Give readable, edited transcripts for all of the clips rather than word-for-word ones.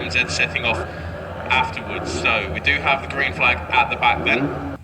MZ setting off afterwards. So we do have the green flag at the back then.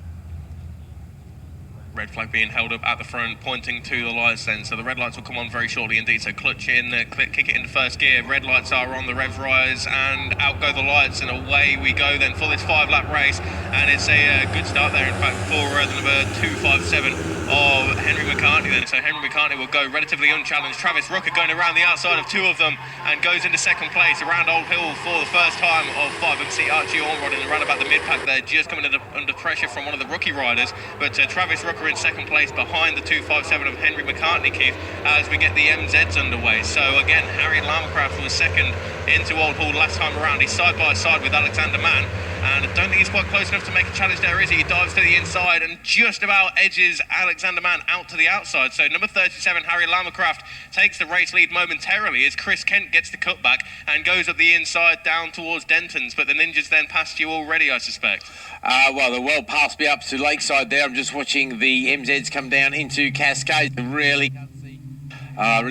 Red flag being held up at the front, pointing to the lights then. So the red lights will come on very shortly indeed. So clutch in, kick it into first gear. Red lights are on, the revs rise, and out go the lights, and away we go then for this 5-lap race. And it's a good start there, in fact, for the number 257 of Henry McCartney then. So Henry McCartney will go relatively unchallenged. Travis Rooker going around the outside of 2 of them and goes into second place around Old Hill for the first time of 5. We can see Archie Ormrod in around about the mid-pack there, just coming under pressure from one of the rookie riders. But Travis Rooker in second place behind the 257 of Henry McCartney, Keith, as we get the MZs underway. So again, Harry Lamcraft was second into Old Hall last time around. He's side by side with Alexander Mann, and I don't think he's quite close enough to make a challenge there, is he? He dives to the inside and just about edges Alexander Mann out to the outside. So number 37, Harry Lamcraft, takes the race lead momentarily as Chris Kent gets the cutback and goes up the inside down towards Denton's. But the Ninjas then passed you already, I suspect. Well, they're well past me up to Lakeside there. I'm just watching the MZs come down into Cascade. Really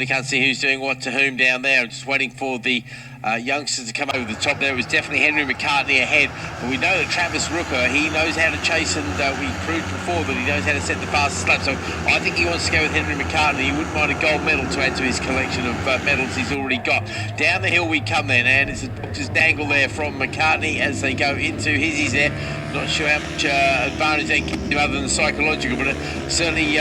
can't see who's doing what to whom down there. I'm just waiting for the youngsters to come over the top there. It was definitely Henry McCartney ahead, but we know that Travis Rooker, he knows how to chase, and we proved before that he knows how to set the fastest lap. So I think he wants to go with Henry McCartney. He wouldn't mind a gold medal to add to his collection of medals he's already got. Down the hill we come then, and it's a doctor's dangle there from McCartney as they go into Hizzies there. Not sure how much advantage they can give other than psychological, but it certainly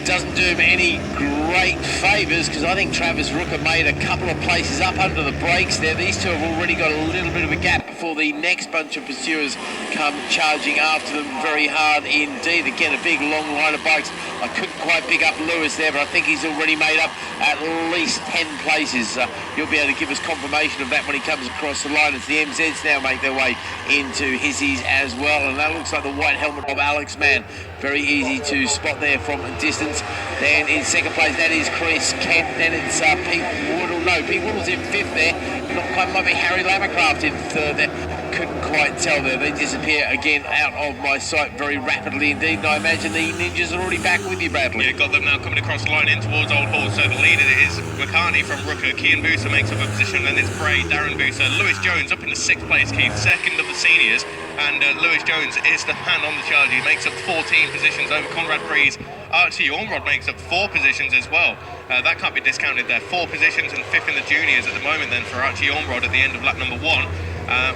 doesn't do him any great favours, because I think Travis Rooker made a couple of places up under the brakes there. These two have already got a little bit of a gap before the next bunch of pursuers come charging after them very hard indeed. Again, a big long line of bikes. I couldn't quite pick up Lewis there, but I think he's already made up at least 10 places. You'll be able to give us confirmation of that when he comes across the line as the MZs now make their way into Hizzies as well. And that looks like the white helmet of Alex Mann. Very easy to spot there from a distance. Then in second place, that is Chris Kent. Then it's Pete Woodall. No, Pete Woodall's in fifth there. Not quite, might be Harry Lamcraft in third there. Couldn't quite tell there. They disappear again out of my sight very rapidly indeed. And I imagine the Ninjas are already back with you, Bradley. Yeah, got them now coming across the line in towards Old Hall. So the leader is McCartney from Rooker. Kian Booser makes up a position. Then it's Bray, Darren Booser. Lewis Jones up in the 6th place, Keith, second of the seniors. And Lewis Jones is the man on the charge. He makes up 14 positions over Conrad Breeze. Archie Ormrod makes up 4 positions as well. That can't be discounted there. 4 positions and 5th in the juniors at the moment then for Archie Ormrod at the end of lap number 1.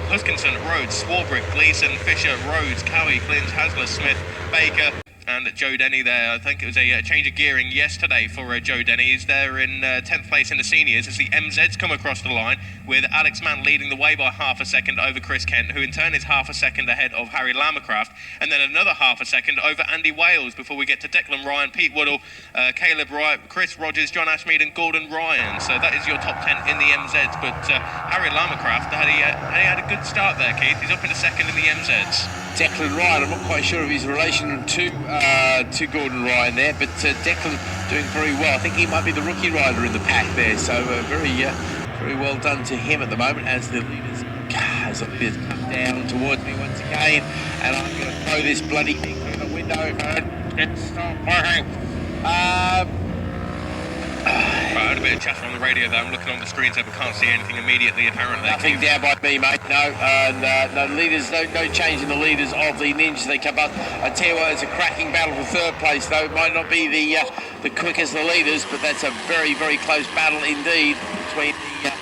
Huskinson, Rhodes, Swarbrick, Gleeson, Fisher, Rhodes, Cowie, Clint, Hasler, Smith, Baker, and Joe Denny there. I think it was a change of gearing yesterday for Joe Denny. He's there in 10th place in the seniors as the MZs come across the line, with Alex Mann leading the way by half a second over Chris Kent, who in turn is half a second ahead of Harry Lamcraft, and then another half a second over Andy Wales before we get to Declan Ryan, Pete Woodall, Caleb Wright, Chris Rogers, John Ashmead and Gordon Ryan. So that is your top 10 in the MZs. But Harry Lamcraft, he had a good start there, Keith. He's up in the second in the MZs. Declan Ryan, I'm not quite sure of his relation to Gordon Ryan there, but Declan doing very well. I think he might be the rookie rider in the pack there, so very well done to him at the moment as the leaders come down towards me once again, and I'm going to throw this bloody thing through the window. It's not working. Right, I had a bit of chatter on the radio there. I'm looking on the screens there, but can't see anything immediately apparently. Nothing down by me, mate. No, no leaders, no change in the leaders of the Ninjas. They come up. I tell you what, it's a cracking battle for third place, though. It might not be the quickest of the leaders, but that's a very, very close battle indeed between the...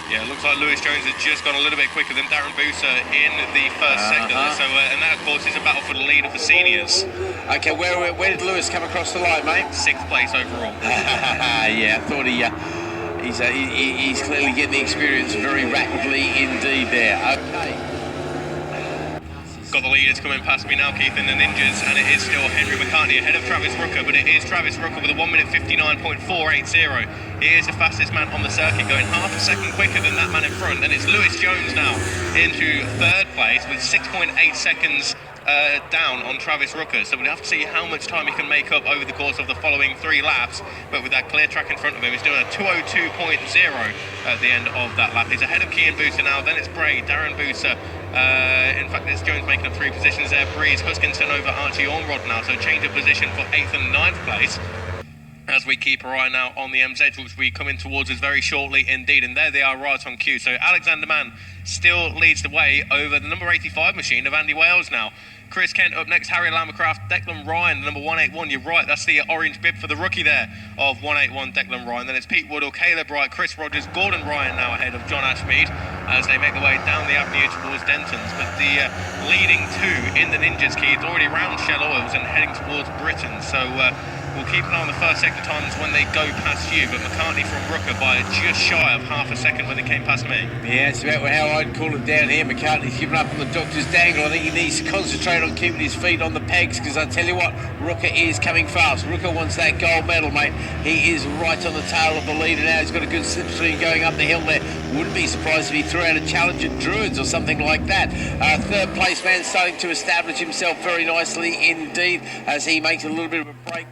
Yeah, it looks like Lewis Jones has just gone a little bit quicker than Darren Booser in the first sector. So, and that, of course, is a battle for the lead of the seniors. Okay, where did Lewis come across the line, mate? 6th place overall. Yeah, I thought he's clearly getting the experience very rapidly indeed there. Okay. Got the leaders coming past me now, Keith, in the Ninjas, and it is still Henry McCartney ahead of Travis Rooker, but it is Travis Rooker with a 1 minute 59.480. He is the fastest man on the circuit, going half a second quicker than that man in front. And it's Lewis Jones now into 3rd place with 6.8 seconds down on Travis Rooker. So we'll have to see how much time he can make up over the course of the following 3 laps. But with that clear track in front of him, he's doing a 2:02.0 at the end of that lap. He's ahead of Kian Booser now, then it's Bray, Darren Booser. In fact, it's Jones making up 3 positions there. Breeze, Huskinson over Archie Ormrod now, so change of position for 8th and 9th place. as we keep our eye now on the MZ, which will be coming towards us very shortly indeed. And there they are right on cue. So Alexander Mann still leads the way over the number 85 machine of Andy Wales now. Chris Kent up next, Harry Lamacraft, Declan Ryan, number 181. You're right, that's the orange bib for the rookie there of 181, Declan Ryan. Then it's Pete Woodall, Caleb Wright, Chris Rogers, Gordon Ryan now ahead of John Ashmead as they make their way down the avenue towards Denton's. But the leading two in the Ninjas key, it's already round Shell Oils and heading towards Britain. So we'll keep an eye on the first second times when they go past you, but McCartney from Rooker by just shy of half a second when they came past me. Yeah, it's about how I'd call it down here. McCartney's given up on the doctor's dangle. I think he needs to concentrate on keeping his feet on the pegs, because I tell you what, Rooker is coming fast. Rooker wants that gold medal, mate. He is right on the tail of the leader now. He's got a good slipstream going up the hill there. Wouldn't be surprised if he threw out a challenge at Druids or something like that. Third place man starting to establish himself very nicely indeed as he makes a little bit of a break.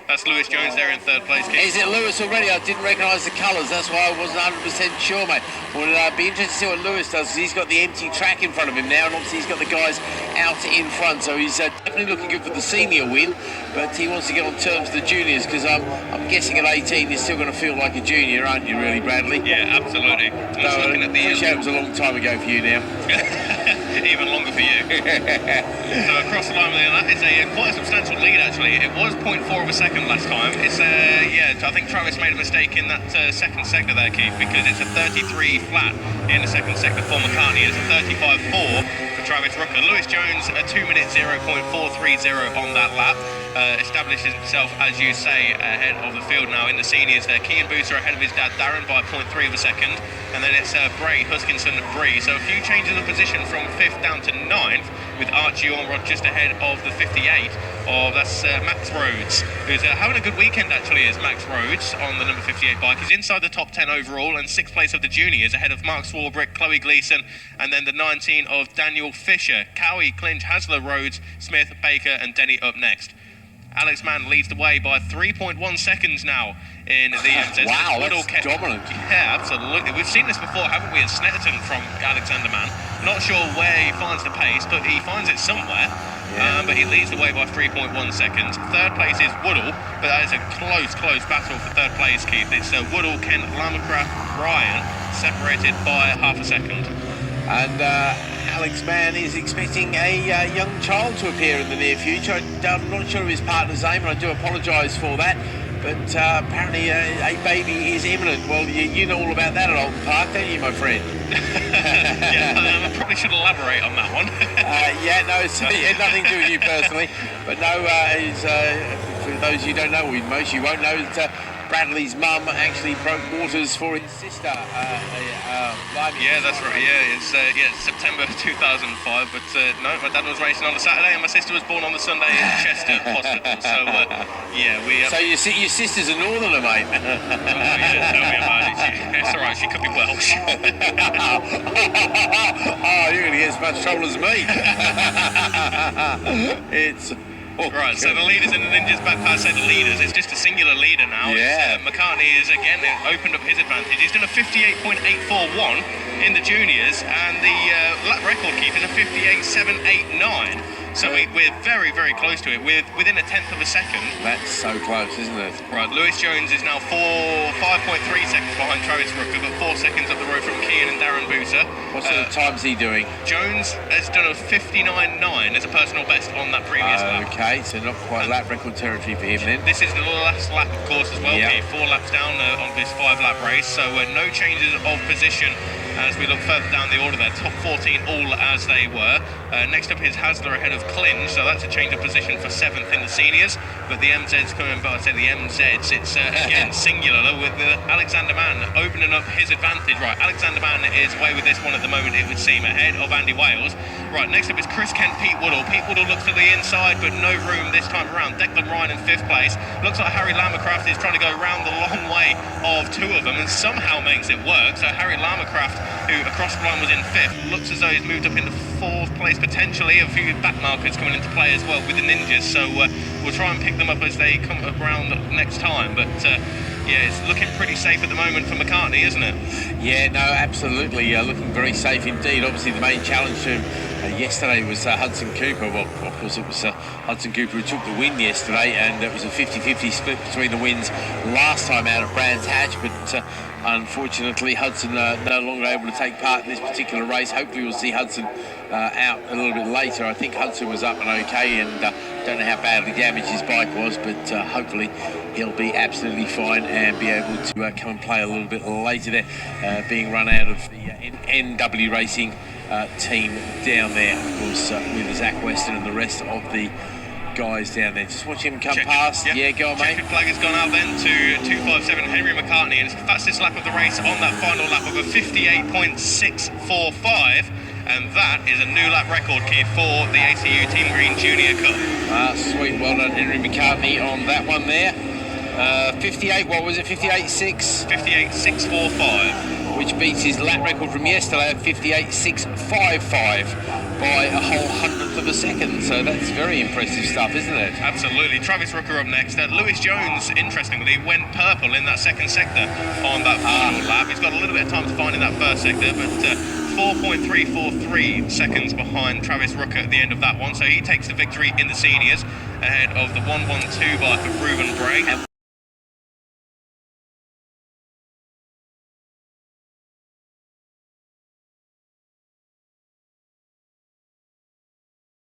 That's Lewis Jones there in third place, Keith. Is it Lewis already? I didn't recognise the colours. That's why I wasn't 100% sure, mate. Well, it'd be interesting to see what Lewis does, because he's got the empty track in front of him now, and obviously he's got the guys out in front. So he's definitely looking good for the senior win, but he wants to get on terms with the juniors, because I'm guessing at 18 you're still going to feel like a junior, aren't you, really, Bradley? Yeah, approximately. No, Looking at the appreciate it was a long time ago for you now. Even longer for you. So across the line, that is quite a substantial lead actually. It was 0.4 of a second last time. It's I think Travis made a mistake in that second sector there, Keith, because it's a 33 flat in the second sector for McCartney. It's a 35.4 for Travis Rooker. Lewis Jones a 2 minute 0.430 on that lap. Establishes himself, as you say, ahead of the field now in the seniors there. Kean Booter ahead of his dad Darren by 0.3 of a second, and then it's Bray, Huskinson, Bree. So a few changes of position from 5th down to 9th, with Archie Ormrod just ahead of the 58. That's Max Rhodes, who's having a good weekend actually, is Max Rhodes on the number 58 bike. He's inside the top 10 overall and 6th place of the juniors, ahead of Mark Swarbrick, Chloe Gleeson, and then the 19 of Daniel Fisher. Cowie, Clinch, Hasler, Rhodes, Smith, Baker, and Denny up next. Alex Mann leads the way by 3.1 seconds now in the MZ. Wow, that's dominant. Yeah, absolutely. We've seen this before, haven't we, at Snetterton from Alexander Mann. Not sure where he finds the pace, but he finds it somewhere. Yeah. But he leads the way by 3.1 seconds. Third place is Woodall, but that is a close battle for third place, Keith. It's Woodall, Kent, Lamacraft, Ryan, separated by half a second. And Alex Mann is expecting a young child to appear in the near future. I'm not sure of his partner's name, and I do apologise for that. But apparently a baby is imminent. Well, you know all about that at Oulton Park, don't you, my friend? Yeah, I probably should elaborate on that one. It had nothing to do with you personally. But no, for those of you who don't know, most of you won't know, Bradley's mum actually broke waters for his sister. Yeah, that's right. Yeah, it's September 2005. But no, my dad was racing on the Saturday, and my sister was born on the Sunday in Chester Hospital. So we. So your sister's a northerner, mate. Oh, yeah, tell me about it. It's all right. She could be Welsh. Oh, you're going to get as much trouble as me. It's. Right, so the leaders and the Ninjas back past, say the leaders, it's just a singular leader now. Yeah. McCartney is again opened up his advantage. He's done a 58.841 in the juniors, and the lap record keep is a 58.789. So we're very, very close to it. We're within a tenth of a second. That's so close, isn't it? Right, Lewis Jones is now 5.3 seconds behind Travis Rooker, but 4 seconds up the road from Kean and Darren Booter. What sort of time's he doing? Jones has done a 59.9 as a personal best on that previous lap. Okay, so not quite lap record territory for him then. This is the last lap, of course, as well. Yep. 4 laps down on this 5-lap race, so no changes of position as we look further down the order there. Top 14 all as they were. Next up is Hasler ahead of Clinch, so that's a change of position for 7th in the seniors. But the MZ's coming, but I say the MZ's, it's again singular with Alexander Mann opening up his advantage. Right, Alexander Mann is away with this one at the moment, it would seem, ahead of Andy Wales. Right, next up is Chris Kent, Pete Woodall. Pete Woodall looks to the inside, but no room this time around. Declan Ryan in 5th place. Looks like Harry Lamacraft is trying to go round the long way of 2 of them and somehow makes it work. So Harry Lamacraft, who across the line was in 5th, looks as though he's moved up into 4th place potentially. A few back markers coming into play as well with the Ninjas, so we'll try and pick them up as they come around next time. But yeah, it's looking pretty safe at the moment for McCartney, isn't it? Yeah, no, absolutely. Looking very safe indeed. Obviously, the main challenge to him Yesterday was Hudson Cooper. Well, of course, it was Hudson Cooper who took the win yesterday, and it was a 50-50 split between the wins last time out at Brands Hatch, but unfortunately Hudson no longer able to take part in this particular race. Hopefully we'll see Hudson out a little bit later. I think Hudson was up and okay, and don't know how badly damaged his bike was, but hopefully he'll be absolutely fine and be able to come and play a little bit later there, being run out of the NW Racing team down there, of course, with Zach Weston and the rest of the guys down there. Just watch him come past. Yeah, go on, mate. Checkered flag has gone out then to 257 Henry McCartney, and it's the fastest lap of the race on that final lap of a 58.645, and that is a new lap record, Keith, for the ACU Team Green Junior Cup. Sweet, well done, Henry McCartney on that one there. 58, what was it, 58.6? 58.645. Which beats his lap record from yesterday at 58.655 by a whole hundredth of a second. So that's very impressive stuff, isn't it? Absolutely. Travis Rooker up next. Lewis Jones, interestingly, went purple in that second sector on that final lap. He's got a little bit of time to find in that first sector, but 4.343 seconds behind Travis Rooker at the end of that one. So he takes the victory in the seniors ahead of the 112 bike of Reuben Bray.